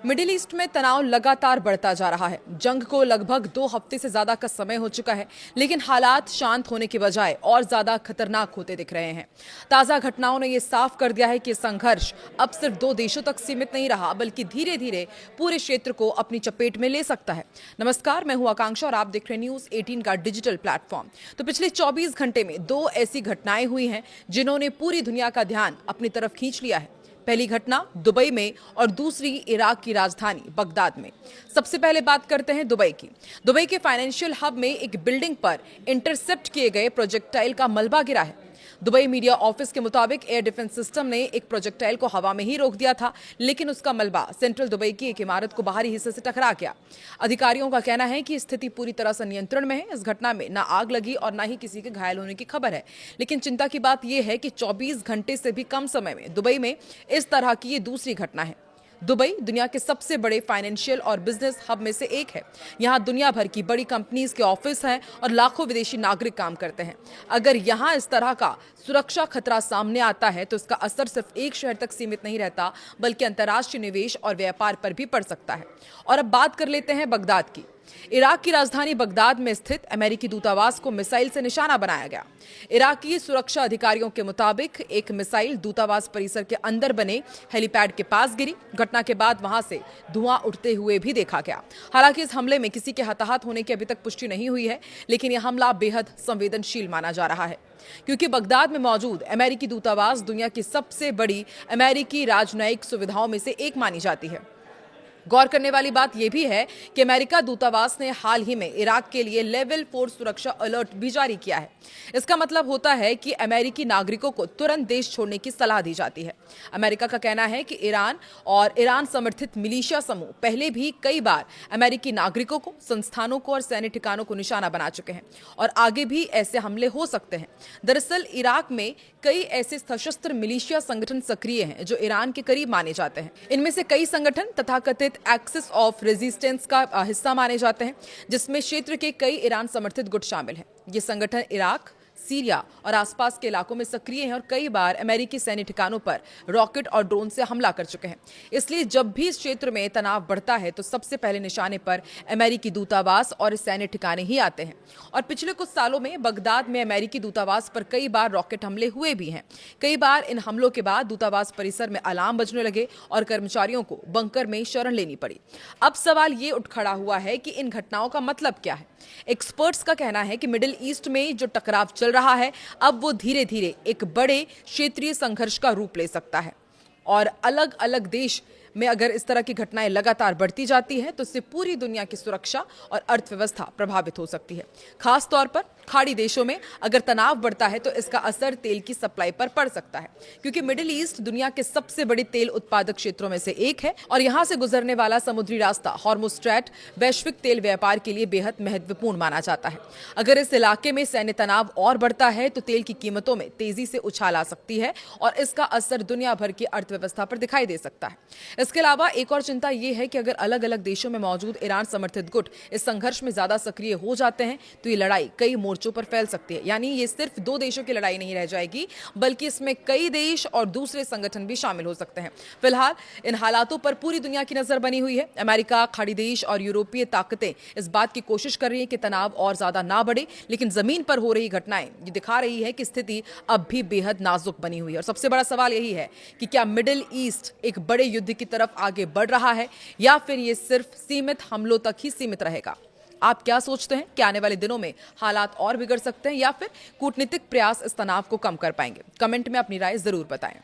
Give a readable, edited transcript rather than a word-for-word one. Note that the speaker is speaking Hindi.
मिडिल ईस्ट में तनाव लगातार बढ़ता जा रहा है। जंग को लगभग 2 हफ्ते से ज्यादा का समय हो चुका है, लेकिन हालात शांत होने के बजाय और ज्यादा खतरनाक होते दिख रहे हैं। ताजा घटनाओं ने यह साफ कर दिया है कि संघर्ष अब सिर्फ 2 देशों तक सीमित नहीं रहा, बल्कि धीरे धीरे पूरे क्षेत्र को अपनी चपेट में ले सकता है। नमस्कार, मैं हूं आकांक्षा और आप देख रहे हैं न्यूज 18 का डिजिटल प्लेटफॉर्म। तो पिछले 24 घंटे में 2 ऐसी घटनाएं हुई हैं जिन्होंने पूरी दुनिया का ध्यान अपनी तरफ खींच लिया है। पहली घटना दुबई में और दूसरी इराक की राजधानी बगदाद में। सबसे पहले बात करते हैं दुबई की। दुबई के फाइनेंशियल हब में एक बिल्डिंग पर इंटरसेप्ट किए गए प्रोजेक्टाइल का मलबा गिरा है। दुबई मीडिया ऑफिस के मुताबिक एयर डिफेंस सिस्टम ने एक प्रोजेक्टाइल को हवा में ही रोक दिया था, लेकिन उसका मलबा सेंट्रल दुबई की एक इमारत को बाहरी हिस्से से टकरा गया। अधिकारियों का कहना है कि स्थिति पूरी तरह से नियंत्रण में है। इस घटना में न आग लगी और न ही किसी के घायल होने की खबर है, लेकिन चिंता की बात यह है कि 24 घंटे से भी कम समय में दुबई में इस तरह की ये दूसरी घटना है। दुबई दुनिया के सबसे बड़े फाइनेंशियल और बिजनेस हब में से एक है। यहाँ दुनिया भर की बड़ी कंपनीज के ऑफिस हैं और लाखों विदेशी नागरिक काम करते हैं। अगर यहाँ इस तरह का सुरक्षा खतरा सामने आता है तो इसका असर सिर्फ एक शहर तक सीमित नहीं रहता, बल्कि अंतर्राष्ट्रीय निवेश और व्यापार पर भी पड़ सकता है। और अब बात कर लेते हैं बगदाद की। इराक की राजधानी बगदाद में स्थित अमेरिकी दूतावास को मिसाइल से निशाना बनाया गया। इराकी सुरक्षा अधिकारियों के मुताबिक एक मिसाइल दूतावास परिसर के अंदर बने हेलीपैड के पास गिरी। घटना के बाद वहां से धुआं उठते हुए भी देखा गया। हालांकि इस हमले में किसी के हताहत होने की अभी तक पुष्टि नहीं हुई है, लेकिन यह हमला बेहद संवेदनशील माना जा रहा है, क्योंकि बगदाद में मौजूद अमेरिकी दूतावास दुनिया की सबसे बड़ी अमेरिकी राजनयिक सुविधाओं में से एक मानी जाती है। गौर करने वाली बात यह भी है कि अमेरिका दूतावास ने हाल ही में इराक के लिए लेवल 4 सुरक्षा अलर्ट भी जारी किया है। इसका मतलब होता है कि अमेरिकी नागरिकों को तुरंत देश छोड़ने की सलाह दी जाती है। अमेरिका का कहना है कि ईरान और ईरान समर्थित मिलिशिया समूह पहले भी कई बार अमेरिकी नागरिकों को, संस्थानों को और सैन्य ठिकानों को निशाना बना चुके हैं और आगे भी ऐसे हमले हो सकते हैं। दरअसल इराक में कई ऐसे सशस्त्र मिलिशिया संगठन सक्रिय हैं जो ईरान के करीब माने जाते हैं। इनमें से कई संगठन तथाकथित एक्सिस ऑफ रेजिस्टेंस का हिस्सा माने जाते हैं, जिसमें क्षेत्र के कई ईरान समर्थित गुट शामिल हैं। ये संगठन इराक, सीरिया और आसपास के इलाकों में सक्रिय हैं और कई बार अमेरिकी सैन्य ठिकानों पर रॉकेट और ड्रोन से हमला कर चुके हैं। इसलिए जब भी इस क्षेत्र में तनाव बढ़ता है तो सबसे पहले निशाने पर अमेरिकी दूतावास और सैन्य ठिकाने ही आते हैं। और पिछले कुछ सालों में बगदाद में अमेरिकी दूतावास पर कई बार रॉकेट हमले हुए भी हैं। कई बार इन हमलों के बाद दूतावास परिसर में अलार्म बजने लगे और कर्मचारियों को बंकर में शरण लेनी पड़ी। अब सवाल ये उठ खड़ा हुआ है कि इन घटनाओं का मतलब क्या है। एक्सपर्ट्स का कहना है कि मिडिल ईस्ट में जो टकराव चल रहा है, अब वो धीरे धीरे एक बड़े क्षेत्रीय संघर्ष का रूप ले सकता है और अलग अलग देश में अगर इस तरह की घटनाएं लगातार बढ़ती जाती है तो इससे पूरी दुनिया की सुरक्षा और अर्थव्यवस्था प्रभावित हो सकती है। खास तौर पर खाड़ी देशों में अगर तनाव बढ़ता है तो इसका असर तेल की सप्लाई पर पड़ सकता है, क्योंकि मिडिल ईस्ट दुनिया के सबसे बड़े तेल उत्पादक क्षेत्रों में से एक है और यहां से गुजरने वाला समुद्री रास्ता हॉर्मुज़ स्ट्रैट वैश्विक तेल व्यापार के लिए बेहद महत्वपूर्ण माना जाता है। अगर इस इलाके में सैन्य तनाव और बढ़ता है तो तेल की कीमतों में तेजी से उछाल आ सकती है और इसका असर दुनिया भर की अर्थव्यवस्था पर दिखाई दे सकता है। इसके अलावा एक और चिंता यह है कि अगर अलग अलग देशों में मौजूद ईरान समर्थित गुट इस संघर्ष में ज्यादा सक्रिय हो जाते हैं तो ये लड़ाई कई मोर्चों पर फैल सकती है। यानी ये सिर्फ 2 देशों की लड़ाई नहीं रह जाएगी, बल्कि इसमें कई देश और दूसरे संगठन भी शामिल हो सकते हैं। फिलहाल इन हालातों पर पूरी दुनिया की नजर बनी हुई है। अमेरिका, खाड़ी देश और यूरोपीय ताकतें इस बात की कोशिश कर रही है कि तनाव और ज्यादा ना बढ़े, लेकिन जमीन पर हो रही घटनाएं ये दिखा रही है कि स्थिति अब भी बेहद नाजुक बनी हुई है। और सबसे बड़ा सवाल यही है कि क्या मिडिल ईस्ट एक बड़े युद्ध की तरफ आगे बढ़ रहा है या फिर ये सिर्फ सीमित हमलों तक ही सीमित रहेगा। आप क्या सोचते हैं कि आने वाले दिनों में हालात और बिगड़ सकते हैं या फिर कूटनीतिक प्रयास इस तनाव को कम कर पाएंगे? कमेंट में अपनी राय जरूर बताएं।